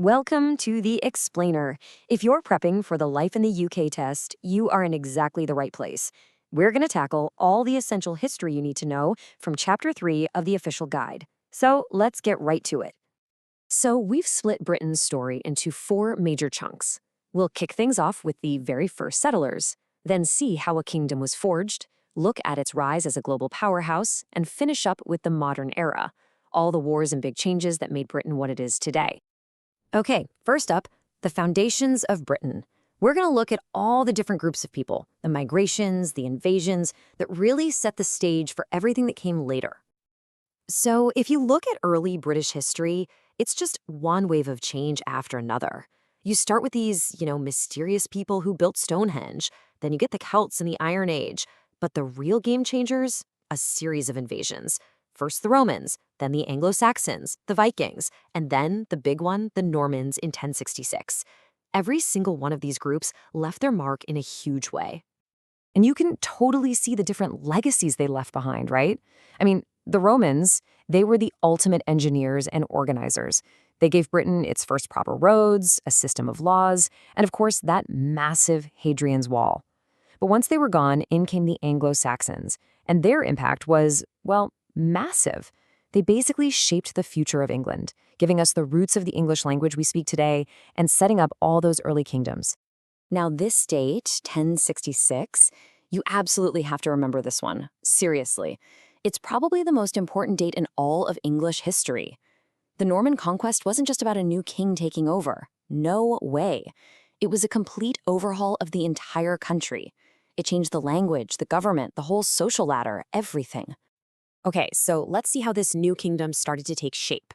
Welcome to the Explainer. If you're prepping for the Life in the UK test, you are in exactly the right place. We're going to tackle all the essential history you need to know from Chapter 3 of the official guide. So let's get right to it. So we've split Britain's story into 4 major chunks. We'll kick things off with the very first settlers, then see how a kingdom was forged, look at its rise as a global powerhouse, and finish up with the modern era, all the wars and big changes that made Britain what it is today. Okay, first up, the foundations of Britain. We're going to look at all the different groups of people, the migrations, the invasions, that really set the stage for everything that came later. So if you look at early British history, it's just one wave of change after another. You start with these, mysterious people who built Stonehenge, then you get the Celts in the Iron Age, but the real game changers? A series of invasions. First the Romans, then the Anglo-Saxons, the Vikings, and then the big one, the Normans in 1066. Every single one of these groups left their mark in a huge way. And you can totally see the different legacies they left behind, right? I mean, the Romans, they were the ultimate engineers and organizers. They gave Britain its first proper roads, a system of laws, and of course, that massive Hadrian's Wall. But once they were gone, in came the Anglo-Saxons, and their impact was, well, massive. They basically shaped the future of England, giving us the roots of the English language we speak today and setting up all those early kingdoms. Now, this date, 1066, you absolutely have to remember this one. Seriously. It's probably the most important date in all of English history. The Norman conquest wasn't just about a new king taking over. No way. It was a complete overhaul of the entire country. It changed the language, the government, the whole social ladder, everything. Okay, so let's see how this new kingdom started to take shape.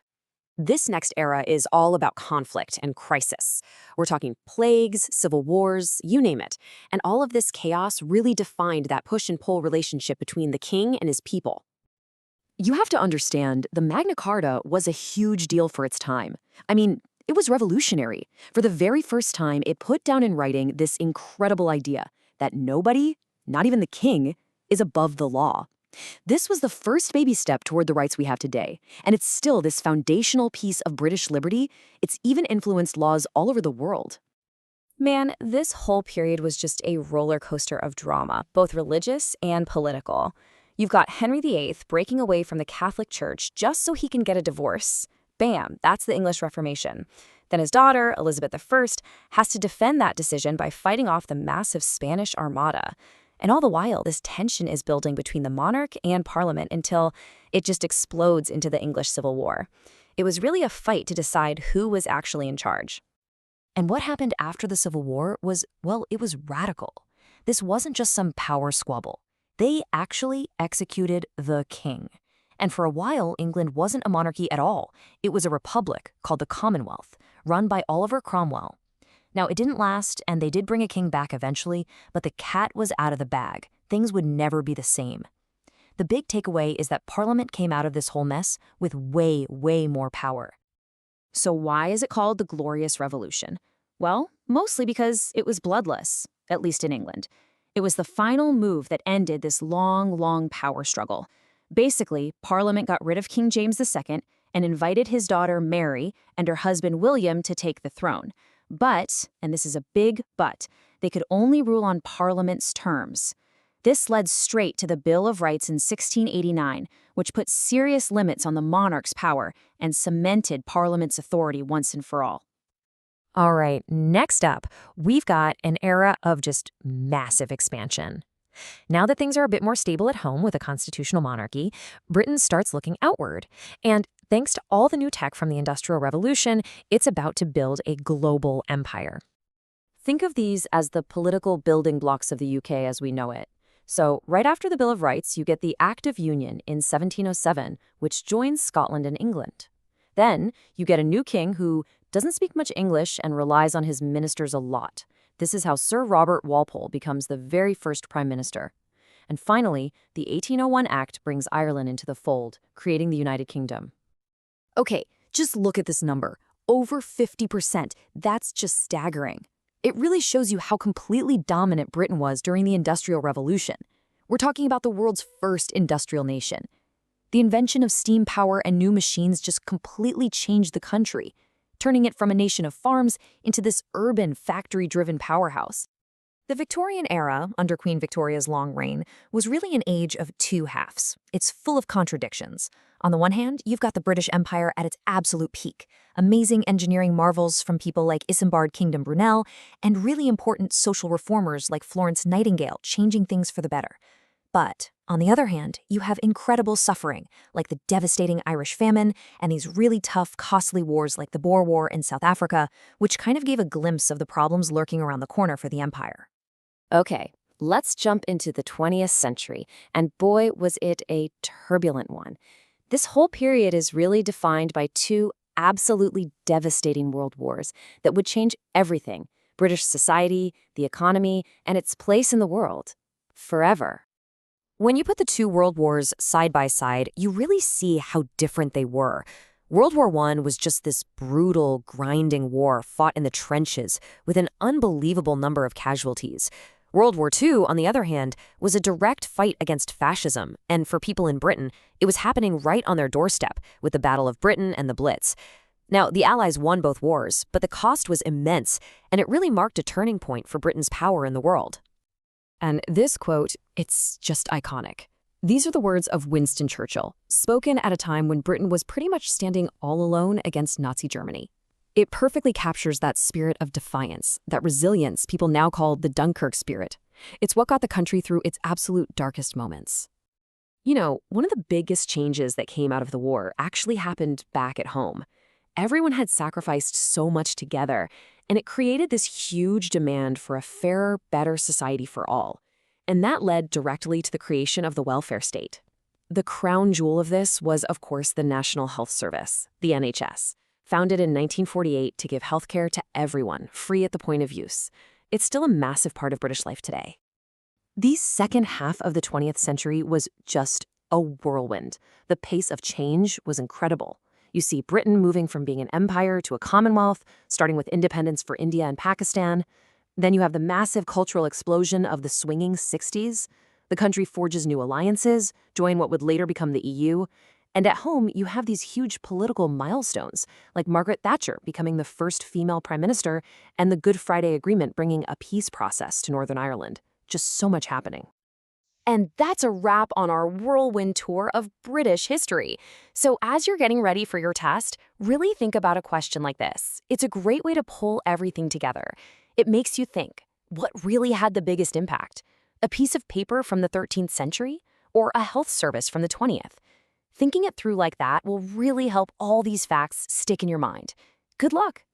This next era is all about conflict and crisis. We're talking plagues, civil wars, you name it. And all of this chaos really defined that push and pull relationship between the king and his people. You have to understand, the Magna Carta was a huge deal for its time. I mean, it was revolutionary. For the very first time, it put down in writing this incredible idea that nobody, not even the king, is above the law. This was the first baby step toward the rights we have today, and it's still this foundational piece of British liberty. It's even influenced laws all over the world. Man, this whole period was just a roller coaster of drama, both religious and political. You've got Henry VIII breaking away from the Catholic Church just so he can get a divorce. Bam, that's the English Reformation. Then his daughter, Elizabeth I, has to defend that decision by fighting off the massive Spanish Armada. And all the while, this tension is building between the monarch and Parliament until it just explodes into the English Civil War. It was really a fight to decide who was actually in charge. And what happened after the Civil War was, well, it was radical. This wasn't just some power squabble. They actually executed the king. And for a while, England wasn't a monarchy at all. It was a republic called the Commonwealth, run by Oliver Cromwell. Now, it didn't last, and they did bring a king back eventually, but the cat was out of the bag. Things would never be the same. The big takeaway is that Parliament came out of this whole mess with way, way more power. So why is it called the Glorious Revolution? Well, mostly because it was bloodless, at least in England. It was the final move that ended this long, long power struggle. Basically, Parliament got rid of King James II and invited his daughter Mary and her husband William to take the throne. But, and this is a big but, they could only rule on Parliament's terms. This led straight to the Bill of Rights in 1689, which put serious limits on the monarch's power and cemented Parliament's authority once and for all. All right, next up, we've got an era of just massive expansion. Now that things are a bit more stable at home with a constitutional monarchy, Britain starts looking outward. And thanks to all the new tech from the Industrial Revolution, it's about to build a global empire. Think of these as the political building blocks of the UK as we know it. So right after the Bill of Rights, you get the Act of Union in 1707, which joins Scotland and England. Then you get a new king who doesn't speak much English and relies on his ministers a lot. This is how Sir Robert Walpole becomes the very first prime minister. And finally, the 1801 Act brings Ireland into the fold, creating the United Kingdom. Okay, just look at this number. Over 50%. That's just staggering. It really shows you how completely dominant Britain was during the Industrial Revolution. We're talking about the world's first industrial nation. The invention of steam power and new machines just completely changed the country, turning it from a nation of farms into this urban, factory-driven powerhouse. The Victorian era, under Queen Victoria's long reign, was really an age of two halves. It's full of contradictions. On the one hand, you've got the British Empire at its absolute peak, amazing engineering marvels from people like Isambard Kingdom Brunel, and really important social reformers like Florence Nightingale changing things for the better. But, on the other hand, you have incredible suffering, like the devastating Irish famine and these really tough, costly wars like the Boer War in South Africa, which kind of gave a glimpse of the problems lurking around the corner for the empire. Okay, let's jump into the 20th century, and boy, was it a turbulent one. This whole period is really defined by two absolutely devastating world wars that would change everything: British society, the economy, and its place in the world. Forever. When you put the two world wars side by side, you really see how different they were. World War I was just this brutal, grinding war fought in the trenches with an unbelievable number of casualties. World War II, on the other hand, was a direct fight against fascism, and for people in Britain, it was happening right on their doorstep with the Battle of Britain and the Blitz. Now, the Allies won both wars, but the cost was immense, and it really marked a turning point for Britain's power in the world. And this quote, it's just iconic. These are the words of Winston Churchill, spoken at a time when Britain was pretty much standing all alone against Nazi Germany. It perfectly captures that spirit of defiance, that resilience people now call the Dunkirk spirit. It's what got the country through its absolute darkest moments. You know, one of the biggest changes that came out of the war actually happened back at home. Everyone had sacrificed so much together, and it created this huge demand for a fairer, better society for all. And that led directly to the creation of the welfare state. The crown jewel of this was, of course, the National Health Service, the NHS, founded in 1948 to give healthcare to everyone, free at the point of use. It's still a massive part of British life today. The second half of the 20th century was just a whirlwind. The pace of change was incredible. You see Britain moving from being an empire to a commonwealth, starting with independence for India and Pakistan. Then you have the massive cultural explosion of the swinging 60s. The country forges new alliances, join what would later become the EU. And at home, you have these huge political milestones, like Margaret Thatcher becoming the first female prime minister and the Good Friday Agreement bringing a peace process to Northern Ireland. Just so much happening. And that's a wrap on our whirlwind tour of British history. So as you're getting ready for your test, really think about a question like this. It's a great way to pull everything together. It makes you think, what really had the biggest impact? A piece of paper from the 13th century or a health service from the 20th? Thinking it through like that will really help all these facts stick in your mind. Good luck!